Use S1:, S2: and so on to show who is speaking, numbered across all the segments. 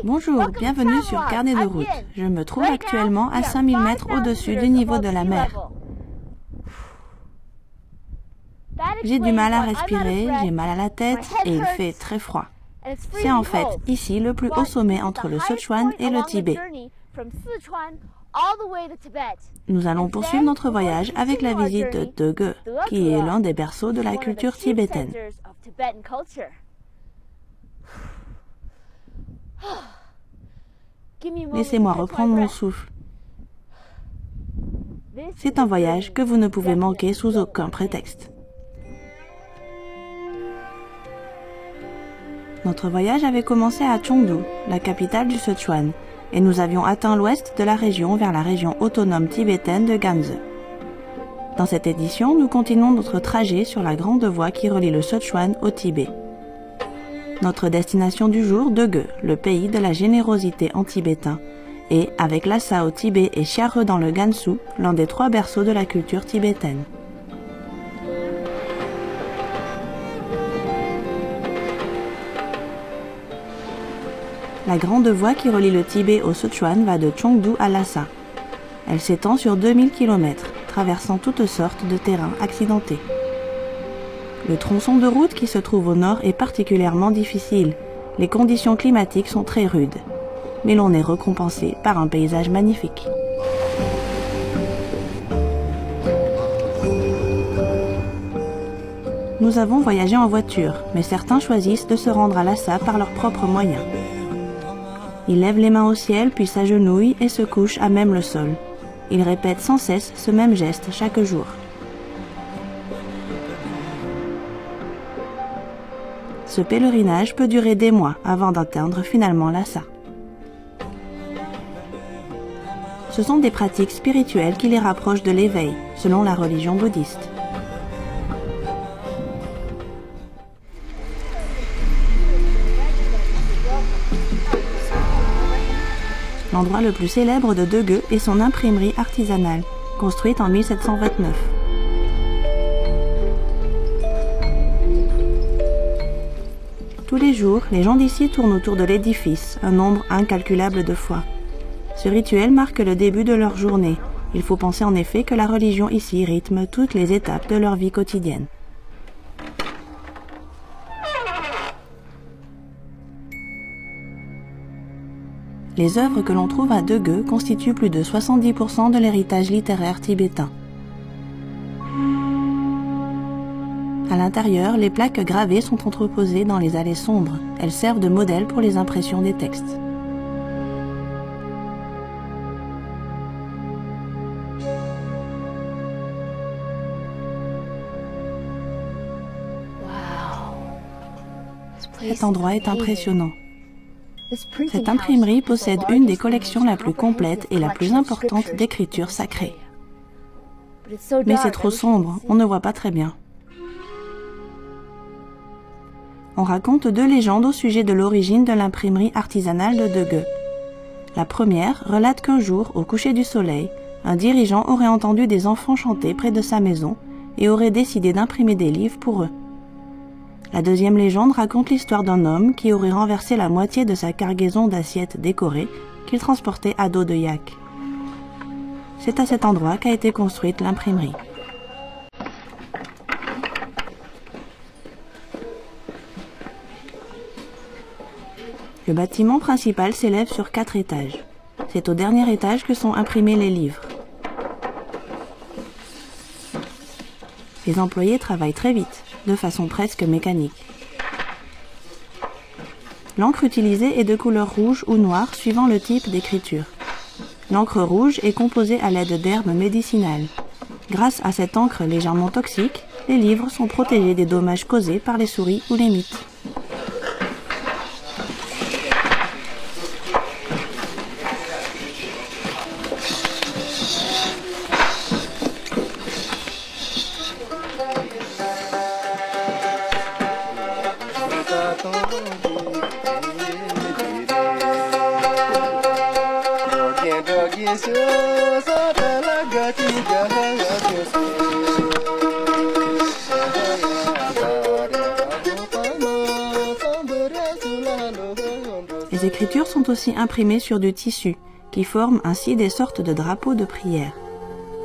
S1: Bonjour, bienvenue sur Carnet de route. Je me trouve actuellement à 5000 mètres au-dessus du niveau de la mer. J'ai du mal à respirer, j'ai mal à la tête et il fait très froid. C'est en fait ici le plus haut sommet entre le Sichuan et le Tibet. Nous allons poursuivre notre voyage avec la visite de Dege, qui est l'un des berceaux de la culture tibétaine. Laissez-moi reprendre mon souffle. C'est un voyage que vous ne pouvez manquer sous aucun prétexte. Notre voyage avait commencé à Chengdu, la capitale du Sichuan, et nous avions atteint l'ouest de la région vers la région autonome tibétaine de Ganzhou. Dans cette édition, nous continuons notre trajet sur la grande voie qui relie le Sichuan au Tibet. Notre destination du jour, Dege, le pays de la générosité en tibétain, et, avec Lhasa au Tibet et Xiare dans le Gansu, l'un des 3 berceaux de la culture tibétaine. La grande voie qui relie le Tibet au Sichuan va de Chengdu à Lhasa. Elle s'étend sur 2000 km, traversant toutes sortes de terrains accidentés. Le tronçon de route qui se trouve au nord est particulièrement difficile. Les conditions climatiques sont très rudes. Mais l'on est récompensé par un paysage magnifique. Nous avons voyagé en voiture, mais certains choisissent de se rendre à Lhasa par leurs propres moyens. Ils lèvent les mains au ciel, puis s'agenouillent et se couchent à même le sol. Ils répètent sans cesse ce même geste chaque jour. Ce pèlerinage peut durer des mois avant d'atteindre finalement Lhasa. Ce sont des pratiques spirituelles qui les rapprochent de l'éveil, selon la religion bouddhiste. L'endroit le plus célèbre de Dege est son imprimerie artisanale, construite en 1729. Tous les jours, les gens d'ici tournent autour de l'édifice, un nombre incalculable de fois. Ce rituel marque le début de leur journée. Il faut penser en effet que la religion ici rythme toutes les étapes de leur vie quotidienne. Les œuvres que l'on trouve à Dege constituent plus de 70% de l'héritage littéraire tibétain. À l'intérieur, les plaques gravées sont entreposées dans les allées sombres. Elles servent de modèle pour les impressions des textes. Cet endroit est impressionnant. Cette imprimerie possède une des collections la plus complète et la plus importante d'écriture sacrée. Mais c'est trop sombre, on ne voit pas très bien. On raconte 2 légendes au sujet de l'origine de l'imprimerie artisanale de Dege. La première relate qu'un jour, au coucher du soleil, un dirigeant aurait entendu des enfants chanter près de sa maison et aurait décidé d'imprimer des livres pour eux. La deuxième légende raconte l'histoire d'un homme qui aurait renversé la moitié de sa cargaison d'assiettes décorées qu'il transportait à dos de yak. C'est à cet endroit qu'a été construite l'imprimerie. Le bâtiment principal s'élève sur 4 étages. C'est au dernier étage que sont imprimés les livres. Les employés travaillent très vite, de façon presque mécanique. L'encre utilisée est de couleur rouge ou noire suivant le type d'écriture. L'encre rouge est composée à l'aide d'herbes médicinales. Grâce à cette encre légèrement toxique, les livres sont protégés des dommages causés par les souris ou les mites. Les écritures sont aussi imprimées sur du tissu, qui forment ainsi des sortes de drapeaux de prière.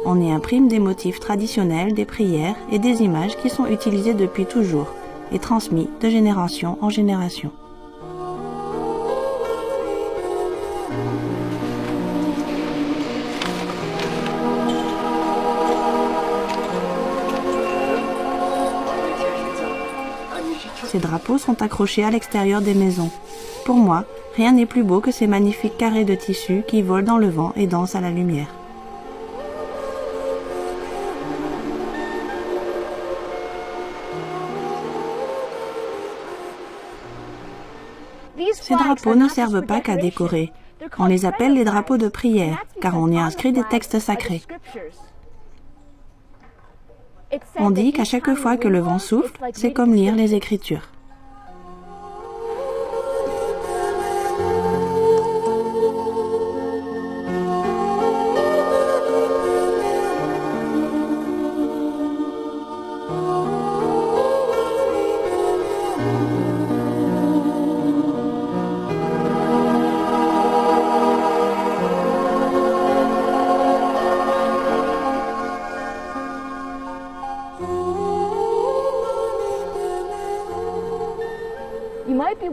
S1: On y imprime des motifs traditionnels des prières et des images qui sont utilisées depuis toujours et transmis de génération en génération. Ces drapeaux sont accrochés à l'extérieur des maisons. Pour moi, rien n'est plus beau que ces magnifiques carrés de tissu qui volent dans le vent et dansent à la lumière. Ces drapeaux ne servent pas qu'à décorer. On les appelle les drapeaux de prière, car on y inscrit des textes sacrés. On dit qu'à chaque fois que le vent souffle, c'est comme lire les Écritures.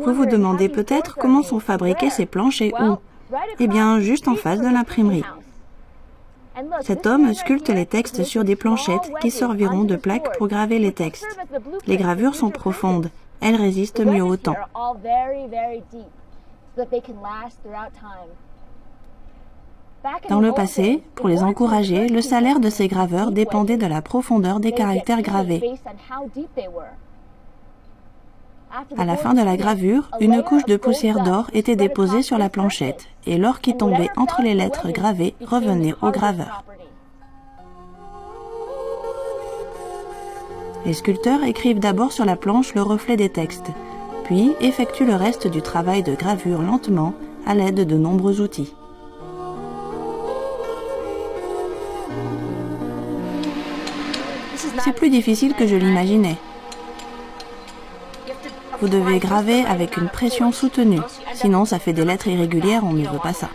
S1: Vous vous demandez peut-être comment sont fabriqués ces planches et où? Eh bien, juste en face de l'imprimerie. Cet homme sculpte les textes sur des planchettes qui serviront de plaques pour graver les textes. Les gravures sont profondes, elles résistent mieux au temps. Dans le passé, pour les encourager, le salaire de ces graveurs dépendait de la profondeur des caractères gravés. À la fin de la gravure, une couche de poussière d'or était déposée sur la planchette et l'or qui tombait entre les lettres gravées revenait au graveur. Les sculpteurs écrivent d'abord sur la planche le reflet des textes, puis effectuent le reste du travail de gravure lentement à l'aide de nombreux outils. C'est plus difficile que je l'imaginais. Vous devez graver avec une pression soutenue, sinon ça fait des lettres irrégulières, on ne veut pas ça.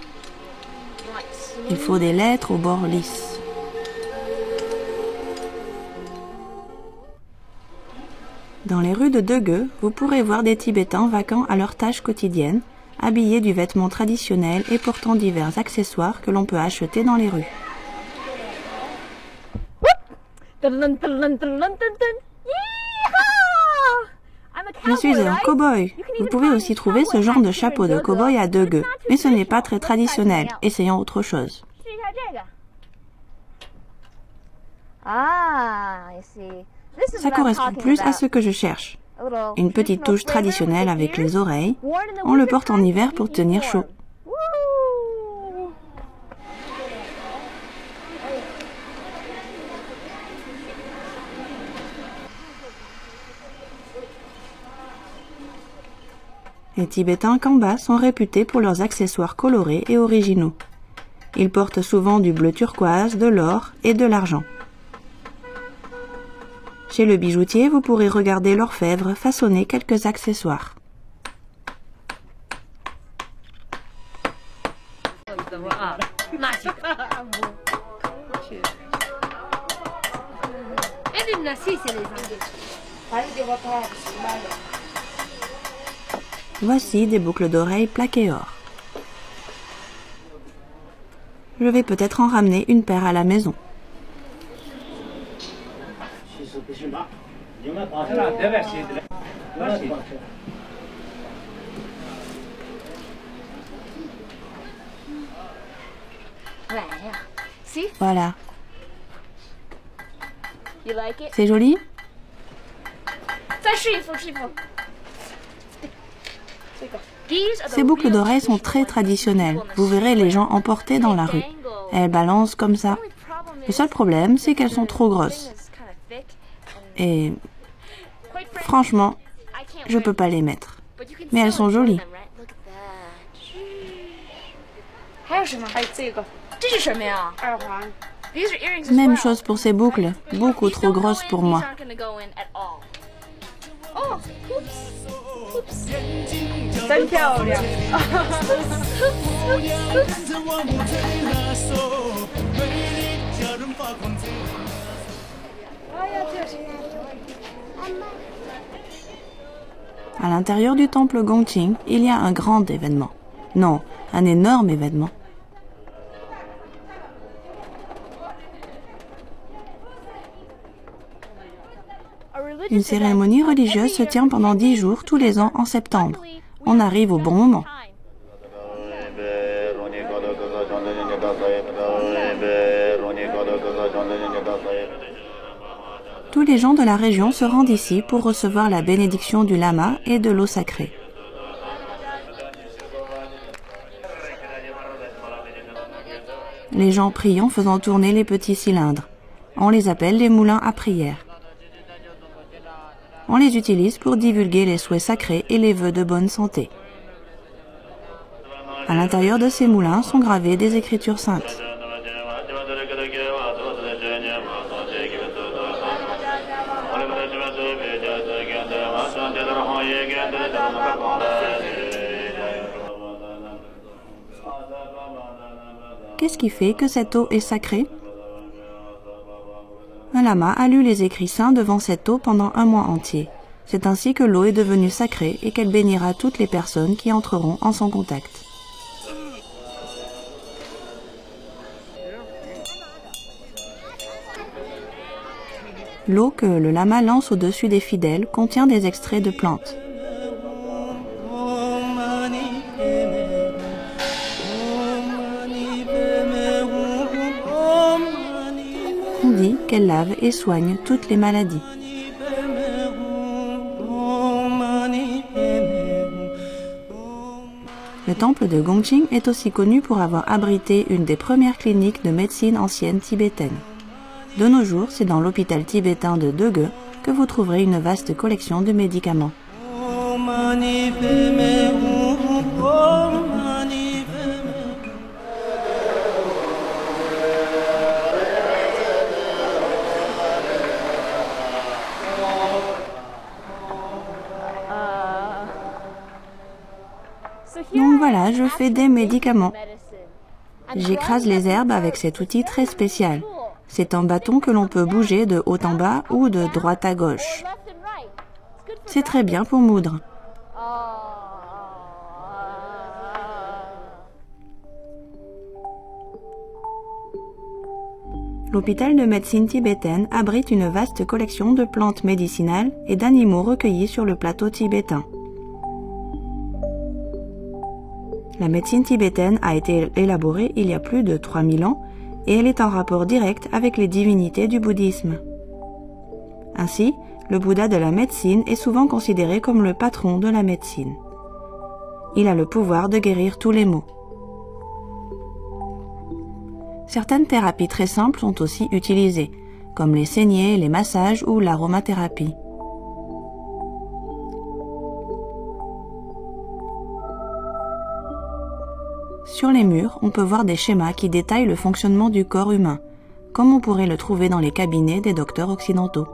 S1: Il faut des lettres au bord lisse. Dans les rues de Degue, vous pourrez voir des Tibétains vaquant à leurs tâches quotidiennes, habillés du vêtement traditionnel et portant divers accessoires que l'on peut acheter dans les rues. Je suis un cow-boy. Vous pouvez aussi trouver ce genre de chapeau de cow-boy à Degue, mais ce n'est pas très traditionnel. Essayons autre chose. Ça correspond plus à ce que je cherche. Une petite touche traditionnelle avec les oreilles. On le porte en hiver pour tenir chaud. Les Tibétains Kamba sont réputés pour leurs accessoires colorés et originaux. Ils portent souvent du bleu turquoise, de l'or et de l'argent. Chez le bijoutier, vous pourrez regarder l'orfèvre façonner quelques accessoires. Voici des boucles d'oreilles plaquées or. Je vais peut-être en ramener une paire à la maison. Voilà. C'est joli? Ces boucles d'oreilles sont très traditionnelles. Vous verrez les gens en porter dans la rue. Elles balancent comme ça. Le seul problème, c'est qu'elles sont trop grosses. Et franchement, je peux pas les mettre. Mais elles sont jolies. Même chose pour ces boucles, beaucoup trop grosses pour moi. À l'intérieur du temple Gongqing, il y a un grand événement. Non, un énorme événement. Une cérémonie religieuse se tient pendant 10 jours tous les ans en septembre. On arrive au bon moment. Tous les gens de la région se rendent ici pour recevoir la bénédiction du lama et de l'eau sacrée. Les gens prient en faisant tourner les petits cylindres. On les appelle les moulins à prière. On les utilise pour divulguer les souhaits sacrés et les vœux de bonne santé. À l'intérieur de ces moulins sont gravées des écritures saintes. Qu'est-ce qui fait que cette eau est sacrée? Un lama a lu les écrits saints devant cette eau pendant un mois entier. C'est ainsi que l'eau est devenue sacrée et qu'elle bénira toutes les personnes qui entreront en son contact. L'eau que le lama lance au-dessus des fidèles contient des extraits de plantes. On dit qu'elle lave et soigne toutes les maladies. Le temple de Gongqing est aussi connu pour avoir abrité une des premières cliniques de médecine ancienne tibétaine. De nos jours, c'est dans l'hôpital tibétain de Dege que vous trouverez une vaste collection de médicaments. Donc voilà, je fais des médicaments. J'écrase les herbes avec cet outil très spécial. C'est un bâton que l'on peut bouger de haut en bas ou de droite à gauche. C'est très bien pour moudre. L'hôpital de médecine tibétaine abrite une vaste collection de plantes médicinales et d'animaux recueillis sur le plateau tibétain. La médecine tibétaine a été élaborée il y a plus de 3000 ans et elle est en rapport direct avec les divinités du bouddhisme. Ainsi, le Bouddha de la médecine est souvent considéré comme le patron de la médecine. Il a le pouvoir de guérir tous les maux. Certaines thérapies très simples sont aussi utilisées, comme les saignées, les massages ou l'aromathérapie. Sur les murs, on peut voir des schémas qui détaillent le fonctionnement du corps humain, comme on pourrait le trouver dans les cabinets des docteurs occidentaux.